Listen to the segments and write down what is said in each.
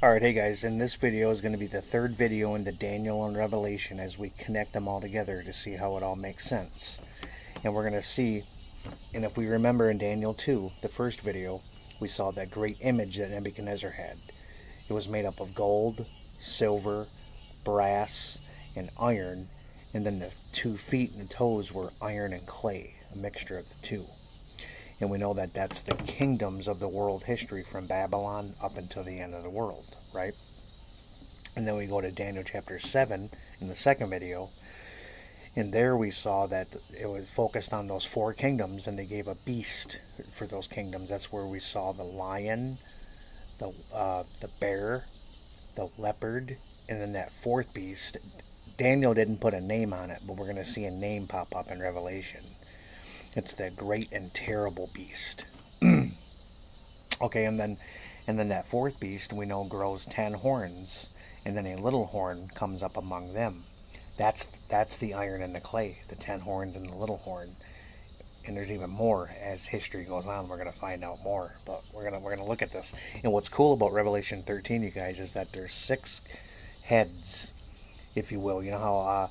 Alright, hey guys, and this video is going to be the third video in the Daniel and Revelation as we connect them all together to see how it all makes sense. And we're going to see, and if we remember in Daniel 2, the first video, we saw that great image that Nebuchadnezzar had. It was made up of gold, silver, brass, and iron, and then the 2 feet and the toes were iron and clay, a mixture of the two. And we know that that's the kingdoms of the world history from Babylon up until the end of the world, right? And then we go to Daniel chapter 7 in the second video, and there we saw that it was focused on those 4 kingdoms, and they gave a beast for those kingdoms. That's where we saw the lion, the bear, the leopard, and then that 4th beast. Daniel didn't put a name on it, but we're going to see a name pop up in Revelation. It's the great and terrible beast. Okay, and then that 4th beast we know grows 10 horns, and then a little horn comes up among them. That's the iron and the clay, the 10 horns and the little horn. And there's even more as history goes on. We're going to find out more, but we're going to look at this. And what's cool about Revelation 13, you guys, is that there's 6 heads, if you will. You know how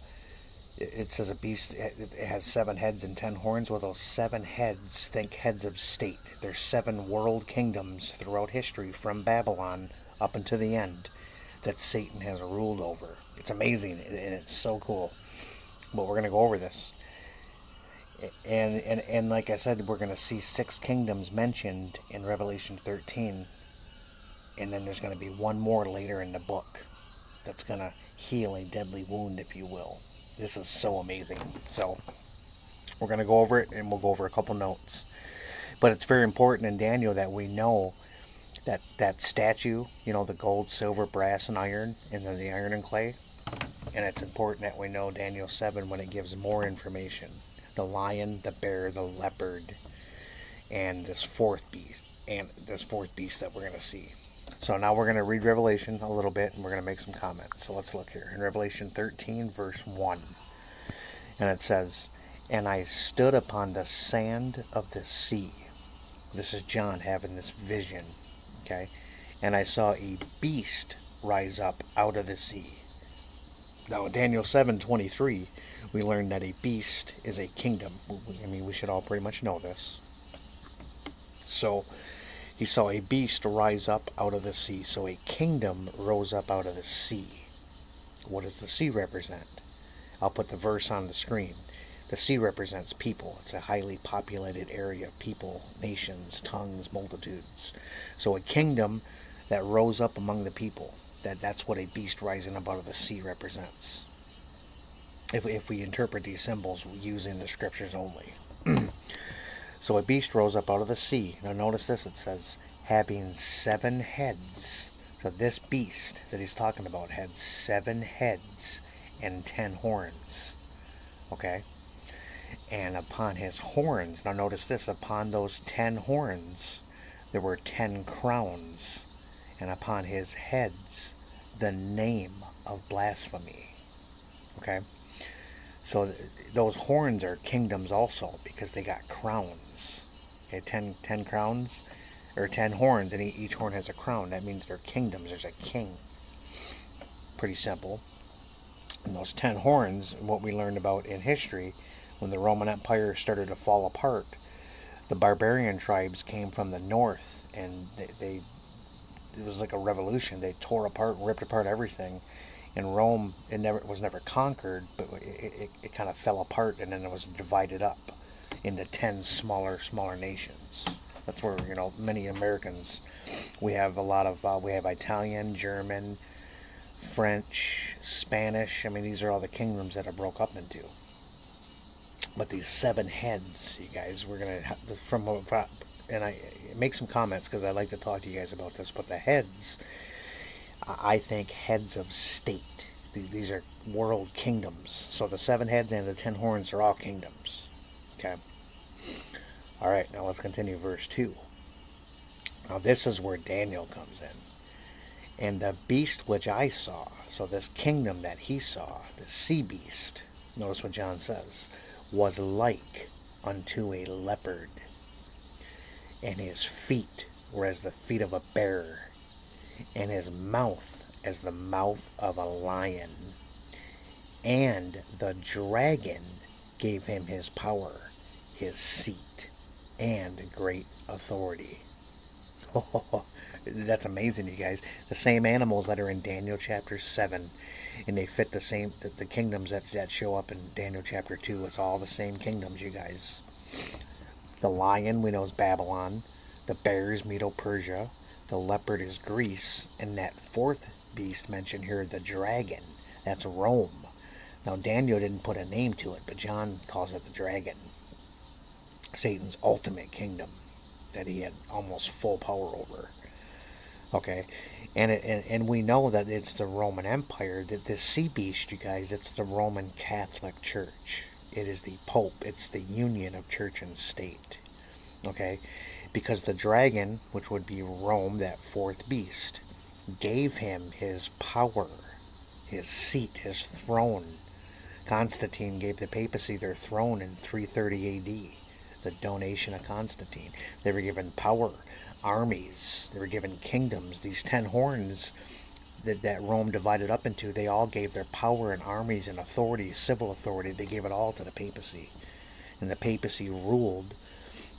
it says a beast, it has 7 heads and 10 horns. Well, those 7 heads, think heads of state. There's 7 world kingdoms throughout history from Babylon up until the end that Satan has ruled over. It's amazing, and it's so cool. But we're going to go over this. And like I said, we're going to see 6 kingdoms mentioned in Revelation 13. And then there's going to be one more later in the book that's going to heal a deadly wound, if you will. This is so amazing. So we're going to go over it, and we'll go over a couple notes. But it's very important in Daniel that we know that that statue, you know, the gold, silver, brass, and iron, and then the iron and clay. And it's important that we know Daniel 7 when it gives more information. The lion, the bear, the leopard, and this 4th beast that we're going to see. So now we're going to read Revelation a little bit, and we're going to make some comments. So let's look here. In Revelation 13, verse 1. And it says, "And I stood upon the sand of the sea." This is John having this vision. Okay? "And I saw a beast rise up out of the sea." Now in Daniel 7:23, we learned that a beast is a kingdom. I mean, we should all pretty much know this. So he saw a beast rise up out of the sea. So a kingdom rose up out of the sea. What does the sea represent? I'll put the verse on the screen. The sea represents people. It's a highly populated area of people, nations, tongues, multitudes. So a kingdom that rose up among the people. That's what a beast rising up out of the sea represents. If we interpret these symbols using the scriptures only. So a beast rose up out of the sea. Now notice this, it says, having 7 heads. So this beast that he's talking about had 7 heads and 10 horns. Okay? And upon his horns, now notice this, upon those 10 horns, there were 10 crowns. And upon his heads, the name of blasphemy. Okay? So those horns are kingdoms also, because they got crowns. Okay, 10 crowns, or 10 horns, and each horn has a crown. That means they're kingdoms. There's a king. Pretty simple. And those 10 horns, what we learned about in history, when the Roman Empire started to fall apart, the barbarian tribes came from the north, and it was like a revolution. They tore apart, ripped apart everything. In Rome, it was never conquered, but it kind of fell apart, and then it was divided up into 10 smaller nations. That's where, you know, many Americans, we have a lot of, we have Italian, German, French, Spanish. I mean, these are all the kingdoms that are broke up into. But these 7 heads, you guys, we're going to, and I make some comments because I like to talk to you guys about this, but the heads, I think heads of state. These are world kingdoms. So the 7 heads and the 10 horns are all kingdoms. Okay. All right, now let's continue verse 2. Now this is where Daniel comes in. "And the beast which I saw," so this kingdom that he saw, the sea beast, notice what John says, "was like unto a leopard, and his feet were as the feet of a bear, and his mouth as the mouth of a lion. And the dragon gave him his power, his seat, and great authority. That's amazing, you guys. The same animals that are in Daniel chapter 7, and they fit the kingdoms that show up in Daniel chapter 2. It's all the same kingdoms, you guys. The lion we know is Babylon, the bear is Medo-Persia, the leopard is Greece, and that fourth beast mentioned here, the dragon, that's Rome. Now, Daniel didn't put a name to it, but John calls it the dragon. Satan's ultimate kingdom that he had almost full power over. Okay, and we know that it's the Roman Empire, that this sea beast, you guys, it's the Roman Catholic Church. It is the Pope. It's the union of church and state. Okay, because the dragon, which would be Rome, that fourth beast, gave him his power, his seat, his throne. Constantine gave the papacy their throne in 330 AD, the donation of Constantine. They were given power, armies, they were given kingdoms. These 10 horns that Rome divided up into, they all gave their power and armies and authority, civil authority, they gave it all to the papacy. And the papacy ruled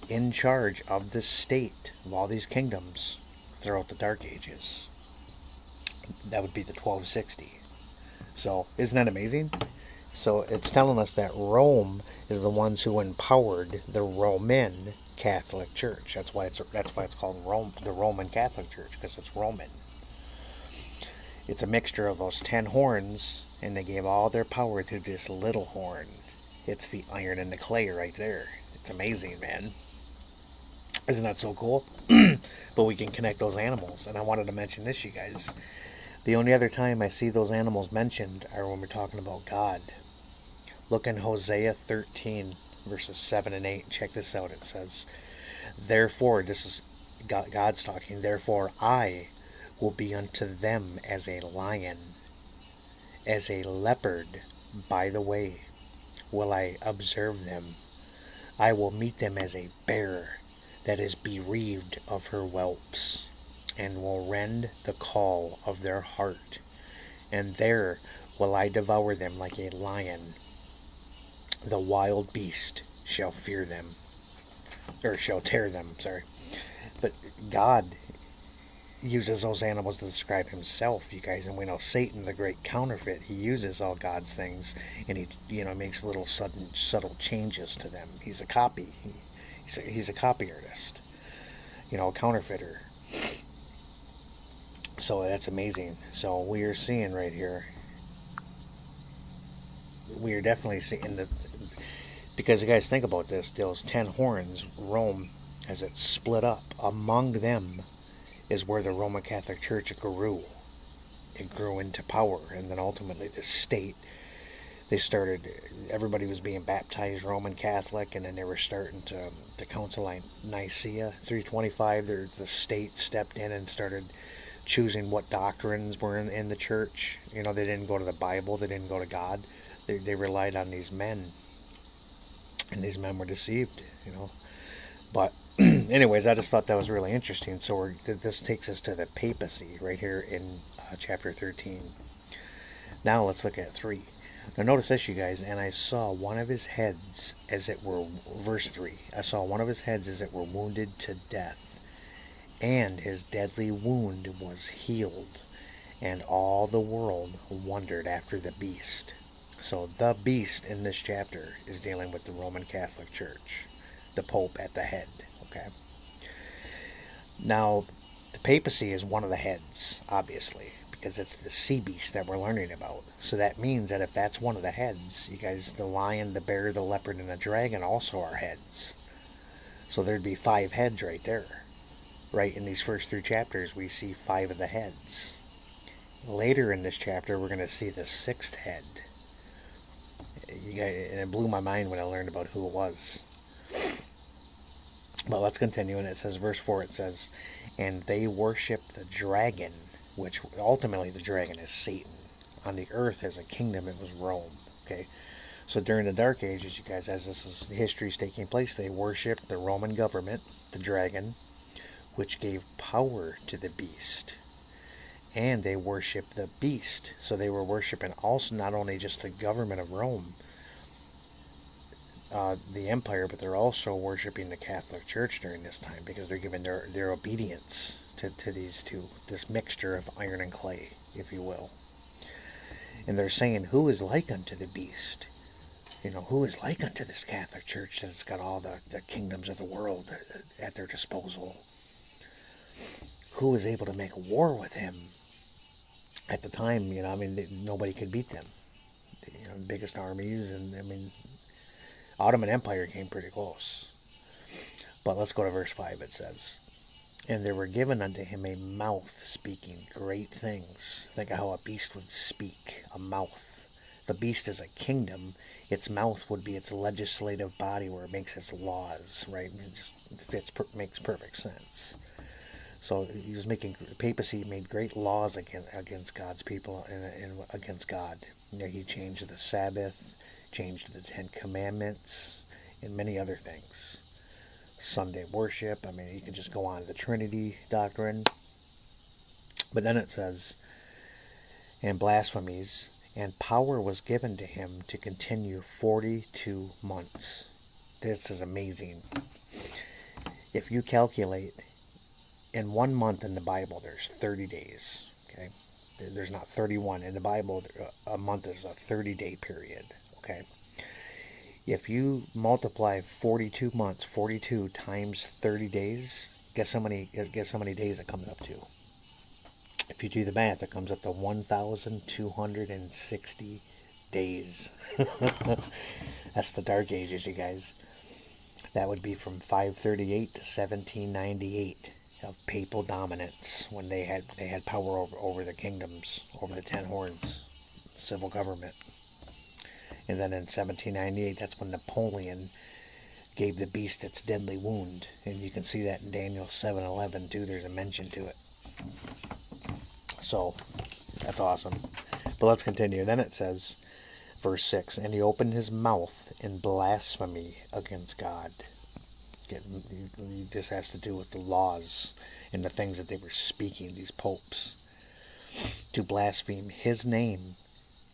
in charge of the state of all these kingdoms throughout the Dark Ages. That would be the 1260. So, isn't that amazing? So it's telling us that Rome is the ones who empowered the Roman Catholic Church. That's why it's called Rome, the Roman Catholic Church, because it's Roman. It's a mixture of those 10 horns, and they gave all their power to this little horn. It's the iron and the clay right there. It's amazing, man. Isn't that so cool? But we can connect those animals, and I wanted to mention this, you guys. The only other time I see those animals mentioned are when we're talking about God. Look in Hosea 13, verses 7 and 8. Check this out. It says, therefore, this is God's talking, therefore I will be unto them as a lion, as a leopard by the way will I observe them. I will meet them as a bear that is bereaved of her whelps, and will rend the caul of their heart, and there will I devour them like a lion. The wild beast shall fear them, or shall tear them, sorry. But God uses those animals to describe himself, you guys, and we know Satan, the great counterfeit, he uses all God's things, and he makes little subtle changes to them. He's a copy. He's a copy artist, a counterfeiter. So that's amazing. So we are seeing right here, we are definitely seeing because you guys think about this, those 10 horns, Rome, as it split up, among them is where the Roman Catholic Church grew. It grew into power, and then ultimately the state, everybody was being baptized Roman Catholic, and then they were starting to, the Council of Nicaea 325, the state stepped in and started choosing what doctrines were in the church. They didn't go to the Bible, they didn't go to God. They relied on these men, and these men were deceived, But anyways, I just thought that was really interesting. So this takes us to the papacy right here in chapter 13. Now let's look at 3. Now notice this, you guys, and I saw one of his heads as it were, verse 3, I saw one of his heads as it were wounded to death, and his deadly wound was healed, and all the world wondered after the beast. So the beast in this chapter is dealing with the Roman Catholic Church, the Pope at the head. Okay. Now, the papacy is one of the heads, obviously, because it's the sea beast that we're learning about. So that means that if that's one of the heads, you guys, the lion, the bear, the leopard, and the dragon also are heads. So there'd be 5 heads right there. Right in these first 3 chapters, we see 5 of the heads. Later in this chapter, we're going to see the 6th head. And it blew my mind when I learned about who it was. But let's continue, and it says, verse 4, it says, and they worship the dragon, which ultimately the dragon is Satan. On the earth as a kingdom, it was Rome. Okay, so during the Dark Ages, you guys, as history is taking place, they worshiped the Roman government, the dragon, which gave power to the beast. and they worship the beast. So they were worshiping also not only just the government of Rome, the empire, but they're also worshiping the Catholic Church during this time because they're giving their obedience to these two, this mixture of iron and clay, if you will. And they're saying, who is like unto the beast? Who is like unto this Catholic Church that's got all the kingdoms of the world at their disposal? Who is able to make war with him? At the time, nobody could beat them. Biggest armies, and Ottoman Empire came pretty close. But let's go to verse 5. It says, and there were given unto him a mouth speaking great things. Think of how a beast would speak, a mouth. The beast is a kingdom. Its mouth would be its legislative body where it makes its laws, right? It just makes perfect sense. So he was papacy made great laws against God's people and against God. He changed the Sabbath, changed the Ten Commandments, and many other things. Sunday worship, you can just go on to the Trinity doctrine. But then it says, and blasphemies, and power was given to him to continue 42 months. This is amazing. If you calculate, in 1 month in the Bible, there's 30 days. Okay, there's not 31. In the Bible, a month is a 30-day period. Okay, if you multiply 42 months, 42 times 30 days, guess how many days it comes up to? If you do the math, it comes up to 1,260 days. That's the Dark Ages, you guys. That would be from 538 to 1798 of papal dominance, when they had power over the kingdoms, over the 10 horns, civil government. And then in 1798, that's when Napoleon gave the beast its deadly wound. And you can see that in Daniel 7:11 too. There's a mention to it. So, that's awesome. But let's continue. Then it says, verse 6, and he opened his mouth in blasphemy against God. This has to do with the laws and the things that they were speaking, these popes. To blaspheme his name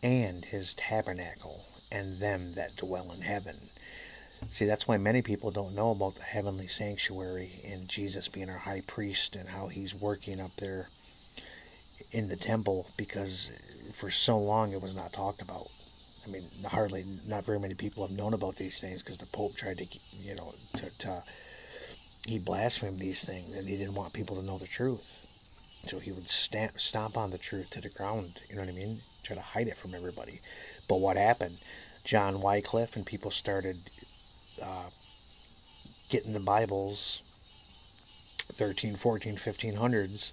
and his tabernacle and them that dwell in heaven. See, that's why many people don't know about the heavenly sanctuary and Jesus being our high priest and how he's working up there in the temple, because for so long it was not talked about. Not very many people have known about these things because the Pope tried to, he blasphemed these things and he didn't want people to know the truth. So he would stomp on the truth to the ground, try to hide it from everybody. But what happened? John Wycliffe and people started getting the Bibles, 13, 14, 1500s,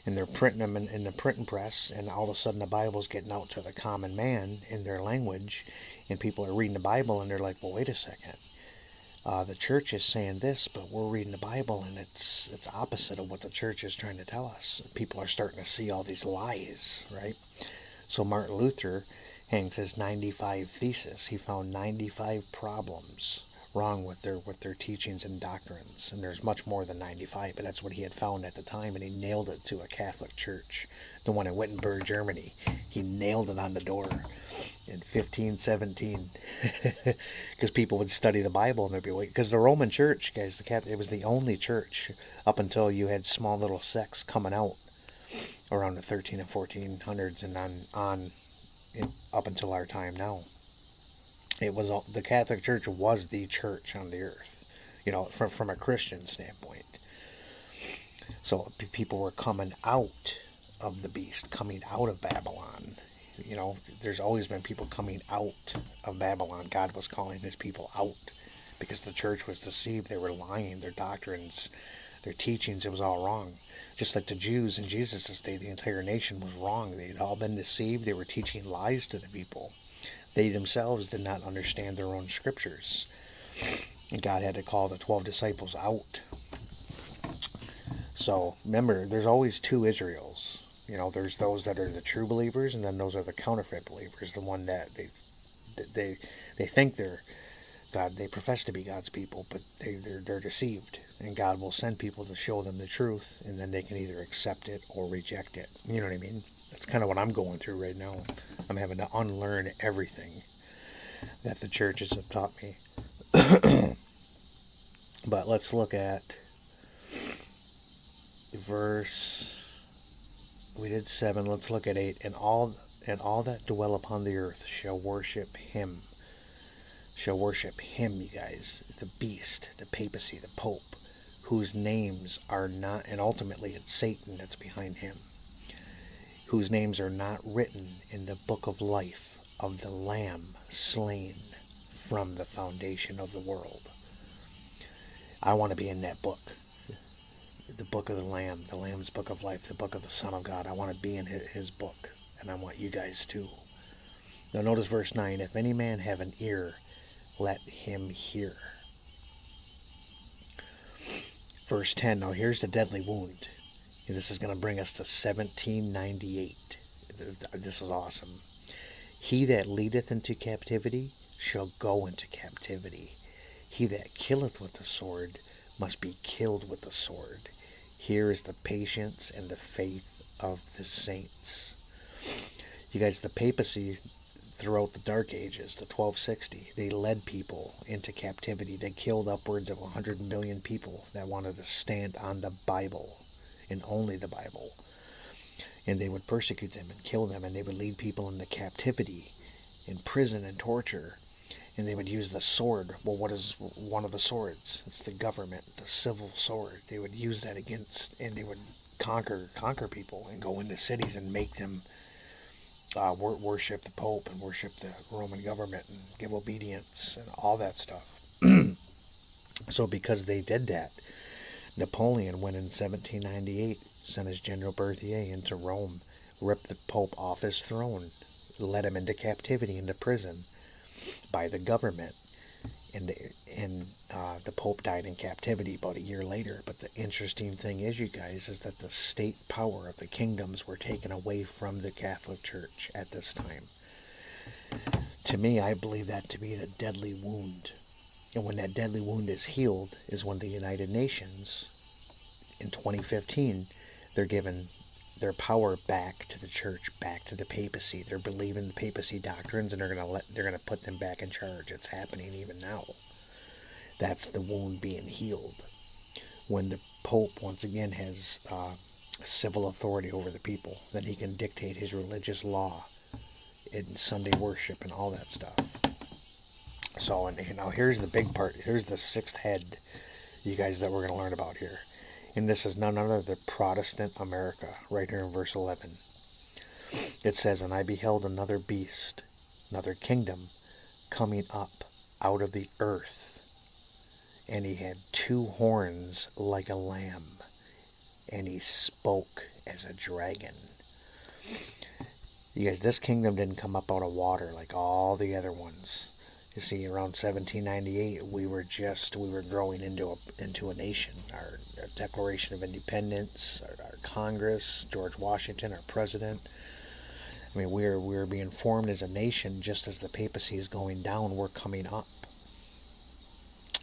and they're printing them in the printing press, and all of a sudden the Bible's getting out to the common man in their language, and people are reading the Bible and they're like, well, wait a second. The church is saying this, but we're reading the Bible and it's opposite of what the church is trying to tell us. People are starting to see all these lies, right? So Martin Luther hangs his 95 thesis. He found 95 problems wrong with their teachings and doctrines, and there's much more than 95, but that's what he had found at the time, and he nailed it to a Catholic church, the one in Wittenberg, Germany. He nailed it on the door in 1517, because people would study the Bible and they'd be waiting, because the Roman Church, guys, the Catholic, it was the only church up until you had small little sects coming out around the 13 and 1400s and on up until our time now. It was the Catholic Church was the church on the earth, from a Christian standpoint. So people were coming out of the beast, coming out of Babylon. There's always been people coming out of Babylon. God was calling his people out because the church was deceived. They were lying. Their doctrines, their teachings, it was all wrong. Just like the Jews in Jesus' day, the entire nation was wrong. They had all been deceived. They were teaching lies to the people. They themselves did not understand their own scriptures. And God had to call the 12 disciples out. So remember, there's always two Israels. There's those that are the true believers, and then those are the counterfeit believers, the one that they think they're God, they profess to be God's people, but they're deceived. And God will send people to show them the truth, and then they can either accept it or reject it. You know what I mean? That's kind of what I'm going through right now. I'm having to unlearn everything that the churches have taught me. But let's look at verse. We did 7. Let's look at 8. And all that dwell upon the earth shall worship him. Shall worship him, you guys. The beast, the papacy, the pope, whose names are not, and ultimately it's Satan that's behind him, whose names are not written in the book of life of the Lamb slain from the foundation of the world. I want to be in that book. The book of the Lamb, the Lamb's book of life, the book of the Son of God. I want to be in his book, and I want you guys too. Now notice verse 9. If any man have an ear, let him hear. Verse 10. Now here's the deadly wound. And this is going to bring us to 1798. This is awesome. He that leadeth into captivity shall go into captivity. He that killeth with the sword must be killed with the sword. Here is the patience and the faith of the saints. You guys, the papacy throughout the Dark Ages, the 1260, they led people into captivity. They killed upwards of 100 million people that wanted to stand on the Bible and only the Bible. And they would persecute them and kill them, and they would lead people into captivity, in prison and torture. And they would use the sword. Well, what is one of the swords? It's the government, the civil sword. They would use that against, and they would conquer people and go into cities and make them worship the Pope and worship the Roman government and give obedience and all that stuff. So because they did that, Napoleon went in 1798, sent his General Berthier into Rome, ripped the Pope off his throne, led him into captivity, into prison by the government, and the Pope died in captivity about a year later. But the interesting thing is, you guys, is that the state power of the kingdoms were taken away from the Catholic Church at this time. To me, I believe that to be the deadly wound. And when that deadly wound is healed is when the United Nations, in 2015, they're given their power back to the church, back to the papacy. They're believing the papacy doctrines, and they're gonna put them back in charge. It's happening even now. That's the wound being healed. When the Pope once again has civil authority over the people, then he can dictate his religious law in Sunday worship and all that stuff. So, and now here's the big part. Here's the sixth head, you guys, that we're going to learn about here. And this is none other than Protestant America, right here in verse 11. It says, and I beheld another beast, another kingdom, coming up out of the earth. And he had 2 horns like a lamb, and he spoke as a dragon. You guys, this kingdom didn't come up out of water like all the other ones. You see, around 1798, we were growing into a nation. Our Declaration of Independence, our Congress, George Washington, our president. I mean, we're being formed as a nation just as the papacy is going down. We're coming up.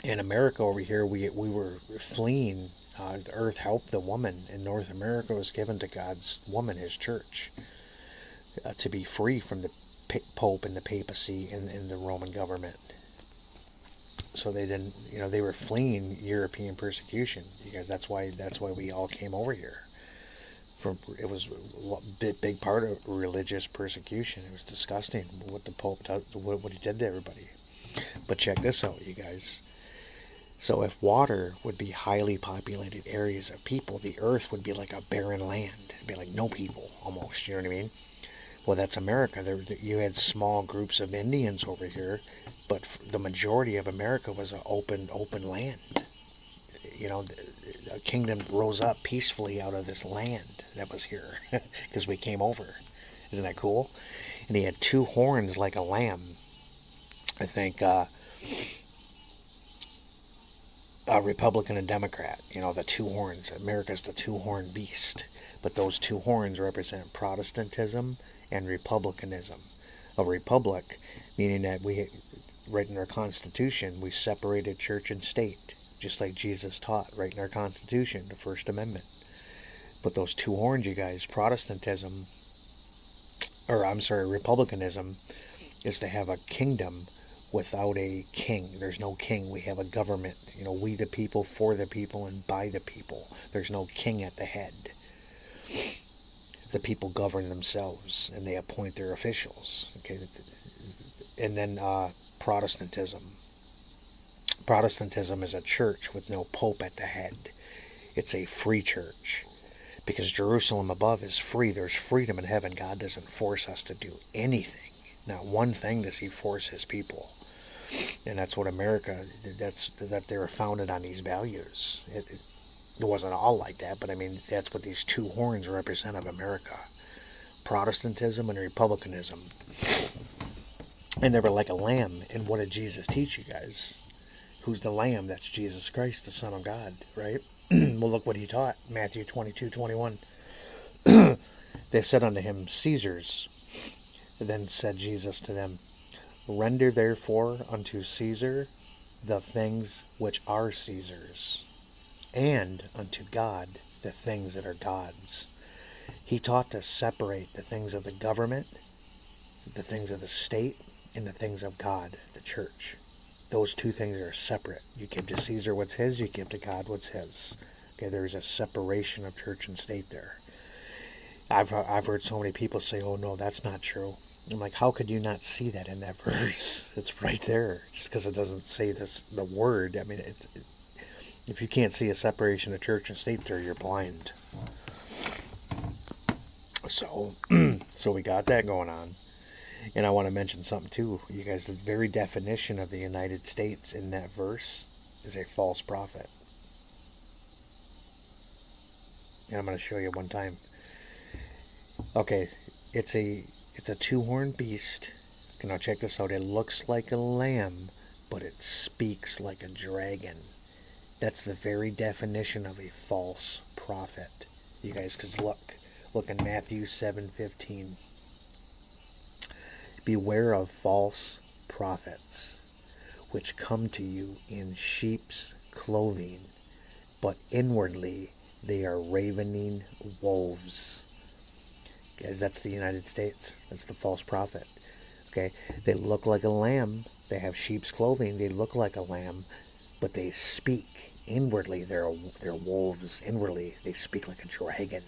In America over here, we were fleeing. The earth helped the woman, and North America was given to God's woman, his church, to be free from the Pope and the papacy and the Roman government. So they didn't, they were fleeing European persecution. You guys, that's why we all came over here. It was a big part of religious persecution. It was disgusting what the Pope does, what he did to everybody. But check this out, you guys. So if water would be highly populated areas of people, the earth would be like a barren land. It'd be like no people, almost, you know what I mean? Well, that's America. You had small groups of Indians over here, but the majority of America was an open land. A kingdom rose up peacefully out of this land that was here because we came over. Isn't that cool? And he had 2 horns like a lamb. I think a Republican and Democrat, the 2 horns. America's the 2-horned beast. But those 2 horns represent Protestantism and republicanism. A republic meaning that right in our Constitution, we separated church and state, just like Jesus taught right in our Constitution, the First Amendment. But those two horns, you guys, Republicanism, is to have a kingdom without a king. There's no king. We have a government. We the people, for the people, and by the people. There's no king at the head. The people govern themselves, and they appoint their officials. Okay, and then Protestantism. Protestantism is a church with no pope at the head. It's a free church. Because Jerusalem above is free. There's freedom in heaven. God doesn't force us to do anything. Not one thing does he force his people. And that's what America, that they were founded on these values. It wasn't all like that, but I mean, that's what these two horns represent of America. Protestantism and Republicanism. And they were like a lamb. And what did Jesus teach you guys? Who's the lamb? That's Jesus Christ, the Son of God, right? Well, look what he taught. Matthew 22:21. They said unto him, Caesar's. Then said Jesus to them, Render therefore unto Caesar the things which are Caesar's, and unto God the things that are God's. He taught to separate the things of the government, the things of the state, and the things of God, the church. Those two things are separate. You give to Caesar what's his, you give to God what's his. Okay, there's a separation of church and state there. I've heard so many people say, oh no, that's not true. I'm like, how could you not see that in that verse? It's right there. Just because it doesn't say the word. I mean, if you can't see a separation of church and state there, you're blind. So we got that going on. And I want to mention something too. You guys, the very definition of the United States in that verse is a false prophet. And I'm going to show you one time. Okay, it's a two-horned beast. Now check this out. It looks like a lamb, but it speaks like a dragon. That's the very definition of a false prophet. You guys, because look in Matthew 7:15. Beware of false prophets, which come to you in sheep's clothing, but inwardly they are ravening wolves. Guys, that's the United States. That's the false prophet. Okay, they look like a lamb. They have sheep's clothing. They look like a lamb, but they speak inwardly. They're wolves. Inwardly, they speak like a dragon.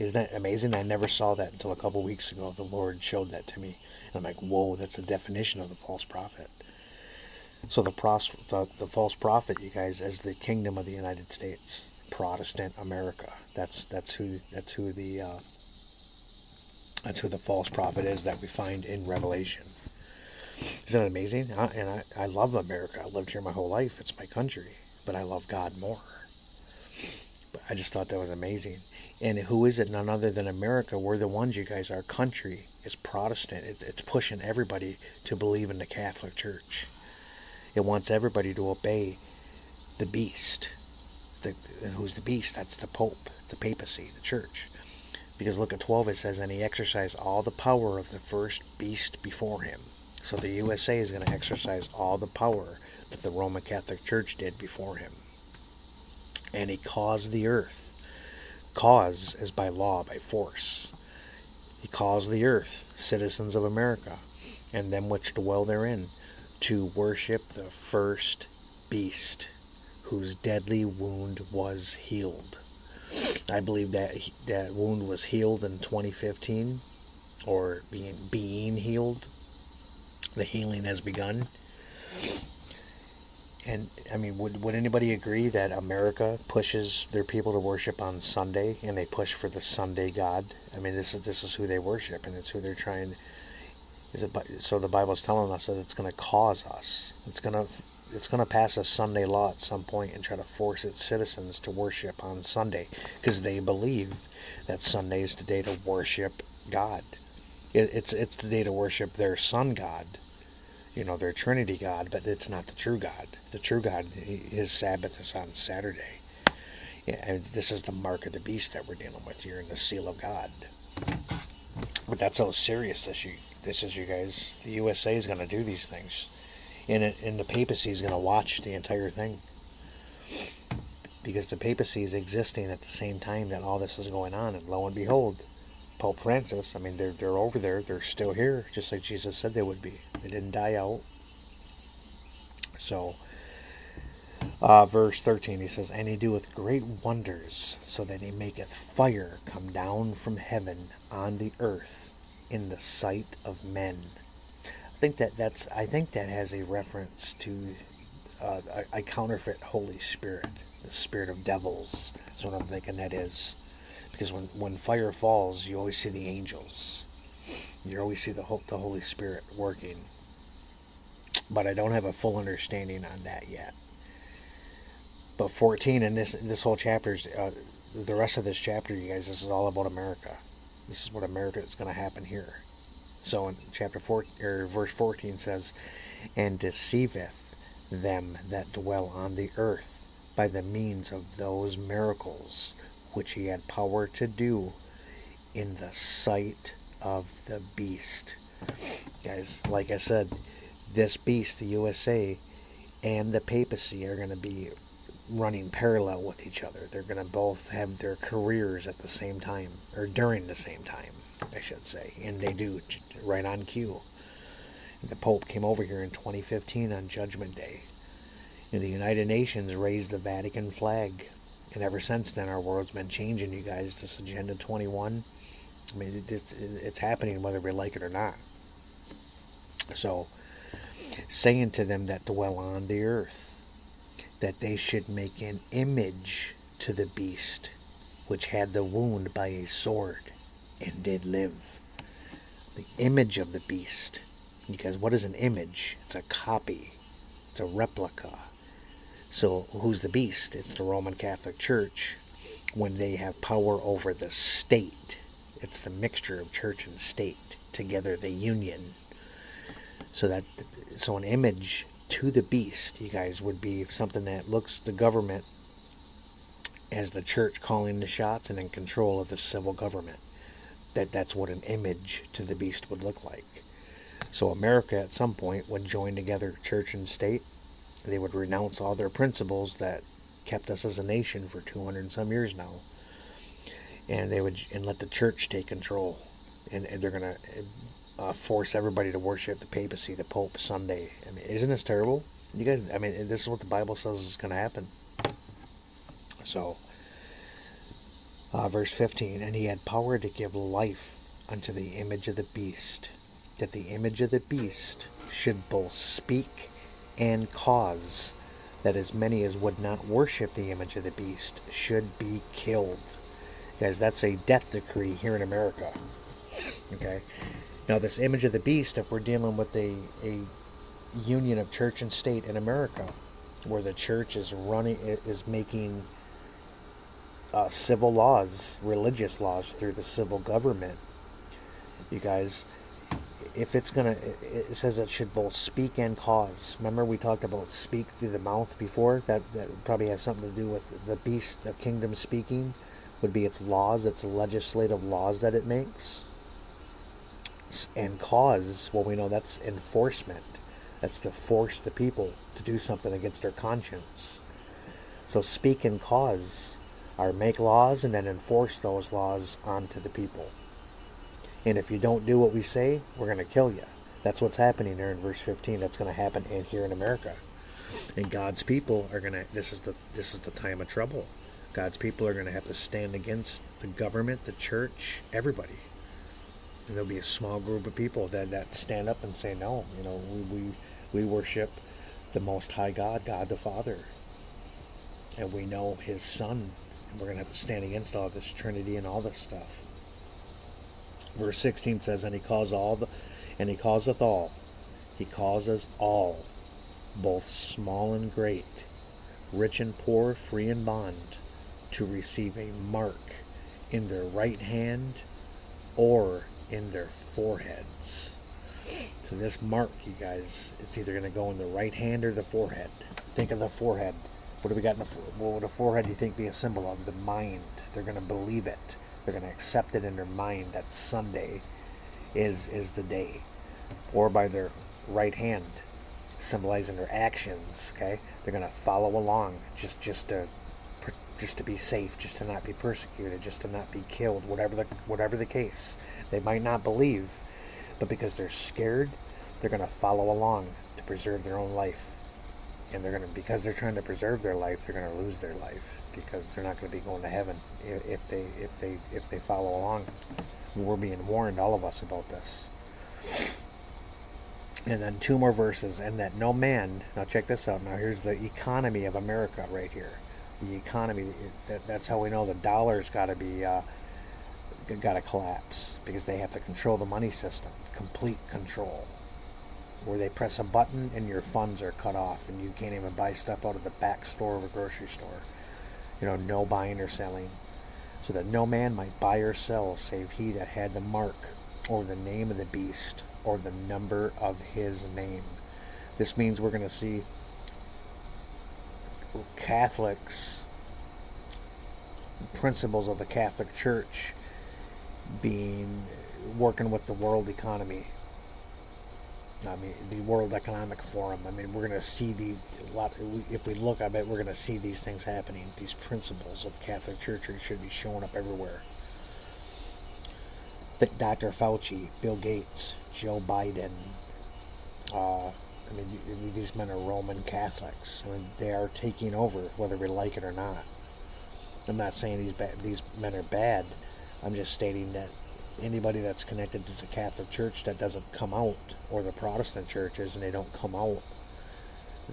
Isn't that amazing? I never saw that until a couple weeks ago. The Lord showed that to me. And I'm like, whoa, that's the definition of the false prophet. So the false prophet, you guys, is the kingdom of the United States, Protestant America. That's who the false prophet is that we find in Revelation. Isn't that amazing? I love America. I lived here my whole life. It's my country. But I love God more. But I just thought that was amazing. And who is it? None other than America. We're the ones, you guys. Our country is Protestant. It's pushing everybody to believe in the Catholic Church. It wants everybody to obey the beast. And who's the beast? That's the Pope, the papacy, the church. Because look at 12, it says, and he exercised all the power of the first beast before him. So the USA is going to exercise all the power that the Roman Catholic Church did before him. And he caused the earth. Cause is by law, by force. He caused the earth, citizens of America, and them which dwell therein, to worship the first beast, whose deadly wound was healed. I believe that wound was healed in 2015, or being healed. The healing has begun. And, I mean, would anybody agree that America pushes their people to worship on Sunday, and they push for the Sunday God? I mean, this is who they worship, and it's who they're trying. So the Bible's telling us that it's going to cause us. It's going to pass a Sunday law at some point and try to force its citizens to worship on Sunday, because they believe that Sunday is the day to worship God. It's the day to worship their Son God. Their Trinity God, but it's not the true God. The true God, his Sabbath is on Saturday. Yeah, and this is the mark of the beast that we're dealing with here, and the seal of God. But that's how serious this is, you guys. The USA is going to do these things. And the papacy is going to watch the entire thing, because the papacy is existing at the same time that all this is going on. And lo and behold, Pope Francis, I mean, they're over there. They're still here, just like Jesus said they would be. They didn't die out. So, verse 13, he says, "And he doeth great wonders, so that he maketh fire come down from heaven on the earth in the sight of men." I think that has a reference to a counterfeit Holy Spirit, the spirit of devils. That's what I'm thinking that is. Because when fire falls, you always see the angels. You always see the Holy Spirit working. But I don't have a full understanding on that yet. But 14, and this whole chapter, the rest of this chapter, you guys, this is all about America. This is what America is going to happen here. So in chapter 4, or verse 14 says, "And deceiveth them that dwell on the earth by the means of those miracles which he had power to do in the sight of the beast." Guys, like I said, this beast, the USA, and the papacy are going to be running parallel with each other. They're going to both have their careers at the same time, or during the same time, I should say. And they do, right on cue. The Pope came over here in 2015 on Judgment Day. And the United Nations raised the Vatican flag. And ever since then, our world's been changing, you guys. This Agenda 21, I mean, it's happening whether we like it or not. So, saying to them that dwell on the earth, that they should make an image to the beast, which had the wound by a sword, and did live. The image of the beast. Because what is an image? It's a copy. It's a replica. So who's the beast? It's the Roman Catholic Church, when they have power over the state. It's the mixture of church and state. Together, the union. So an image to the beast, you guys, would be something that looks the government as the church calling the shots and in control of the civil government. That's what an image to the beast would look like. So America at some point would join together church and state. They would renounce all their principles that kept us as a nation for 200 and some years now. And they would let the church take control. And they're going to force everybody to worship the papacy, the Pope, Sunday. I mean, isn't this terrible? You guys, I mean, this is what the Bible says is going to happen. So, verse 15, "And he had power to give life unto the image of the beast, that the image of the beast should both speak and cause that as many as would not worship the image of the beast should be killed." Guys, that's a death decree here in America. Okay? Now, this image of the beast, if we're dealing with a union of church and state in America, where the church is making civil laws, religious laws through the civil government, you guys, if it's it says it should both speak and cause. Remember we talked about speak through the mouth before? That probably has something to do with the beast, the kingdom speaking, would be its laws, its legislative laws that it makes. And cause, well, we know that's enforcement. That's to force the people to do something against their conscience. So speak and cause are make laws and then enforce those laws onto the people. And if you don't do what we say, we're going to kill you. That's what's happening there in verse 15. That's going to happen here in America. And God's people are going to, this is the time of trouble. God's people are going to have to stand against the government, the church, everybody. And there'll be a small group of people that stand up and say, no, we worship the Most High God, God the Father. And we know His Son. And we're going to have to stand against all this Trinity and all this stuff. Verse 16 says, and he causeth all, he causes all, both small and great, rich and poor, free and bond, to receive a mark in their right hand or in their foreheads. So this mark, you guys, it's either going to go in the right hand or the forehead. Think of the forehead. What do we got in what would a forehead, do you think, be a symbol of? The mind. They're going to believe it. They're going to accept it in their mind that Sunday is the day. Or by their right hand. symbolizing their actions. Okay, they're going to follow along just to be safe, just to not be persecuted, just to not be killed, whatever the case. They might not believe, but because they're scared, they're going to follow along to preserve their own life. And because they're trying to preserve their life, they're going to lose their life, because they're not going to be going to heaven if they follow along. We're being warned, all of us, about this. And then 2 more verses, and that no man, now check this out, now here's the economy of America right here. The economy, that's how we know the dollar's got to collapse, because they have to control the money system, complete control, where they press a button and your funds are cut off and you can't even buy stuff out of the back store of a grocery store. No buying or selling, so that no man might buy or sell save he that had the mark, or the name of the beast, or the number of his name. This means we're going to see Catholics, principles of the Catholic Church, working with the world economy. The World Economic Forum. We're going to see if we look, I bet we're going to see these things happening. These principles of the Catholic Church should be showing up everywhere. Dr. Fauci, Bill Gates, Joe Biden. These men are Roman Catholics. They are taking over, whether we like it or not. I'm not saying these men are bad. I'm just stating that anybody that's connected to the Catholic Church that doesn't come out, or the Protestant churches, and they don't come out,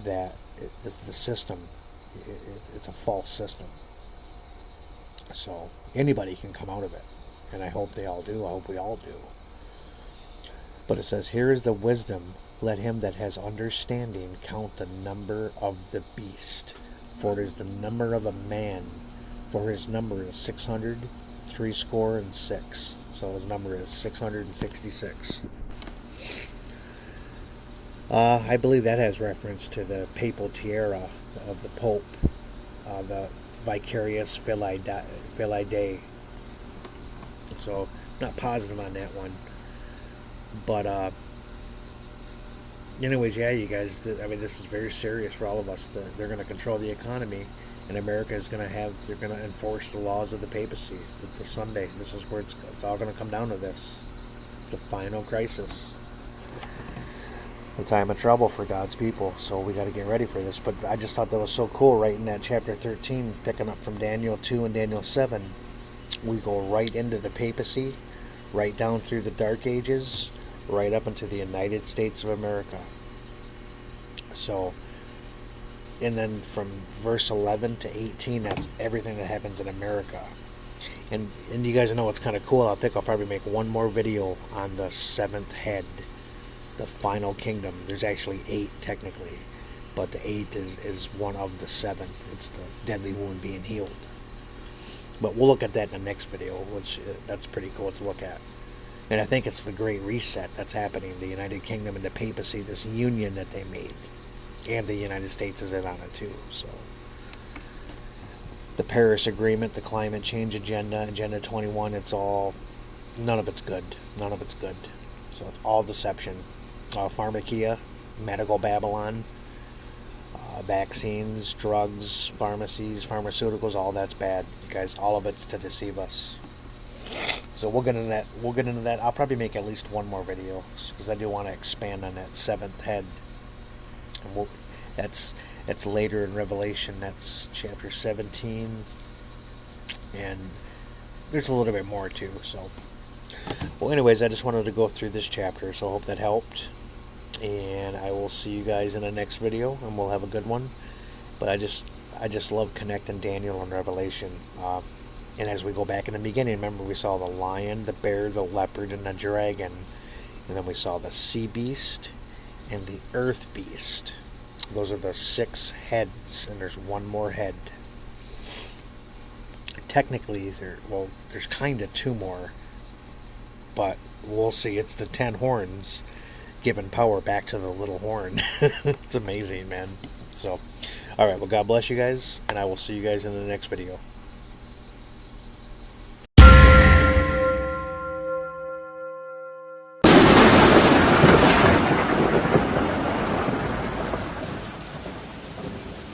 that it's the system. It's a false system. So anybody can come out of it, and I hope they all do. I hope we all do. But it says, here is the wisdom. Let him that has understanding count the number of the beast, for it is the number of a man, for his number is 666. So his number is 666. I believe that has reference to the papal tiara of the Pope, the Vicarius Filii Dei. So not positive on that one, but anyways, yeah, you guys. This is very serious for all of us. They're going to control the economy, and America is going to they're going to enforce the laws of the papacy. The Sunday. This is where it's all going to come down to this. It's the final crisis. The time of trouble for God's people. So we got to get ready for this. But I just thought that was so cool, right in that chapter 13, picking up from Daniel 2 and Daniel 7. We go right into the papacy, right down through the Dark Ages, right up into the United States of America. So, and then from verse 11 to 18, that's everything that happens in America. And you guys know what's kind of cool. I think I'll probably make one more video on the 7th head, the final kingdom. There's actually 8 technically, but the 8th is one of the 7. It's the deadly wound being healed. But we'll look at that in the next video, which that's pretty cool to look at. And I think it's the Great Reset that's happening. The United Kingdom and the papacy, this union that they made. And the United States is in on it too. So the Paris Agreement, the climate change agenda, Agenda 21, none of it's good. None of it's good. So it's all deception. Pharmakia, medical Babylon, vaccines, drugs, pharmacies, pharmaceuticals, all that's bad. You guys, all of it's to deceive us. So we'll get into that. I'll probably make at least one more video, because I do want to expand on that 7th head. And that's later in Revelation. That's chapter 17, and there's a little bit more too. So, well, anyways, I just wanted to go through this chapter, so I hope that helped. And I will see you guys in the next video, and we'll have a good one. But I just love connecting Daniel and Revelation. And as we go back in the beginning, remember we saw the lion, the bear, the leopard, and the dragon. And then we saw the sea beast and the earth beast. Those are the 6 heads, and there's one more head. Technically, there's kind of 2 more. But we'll see. It's the 10 horns giving power back to the little horn. It's amazing, man. So, alright, well, God bless you guys, and I will see you guys in the next video.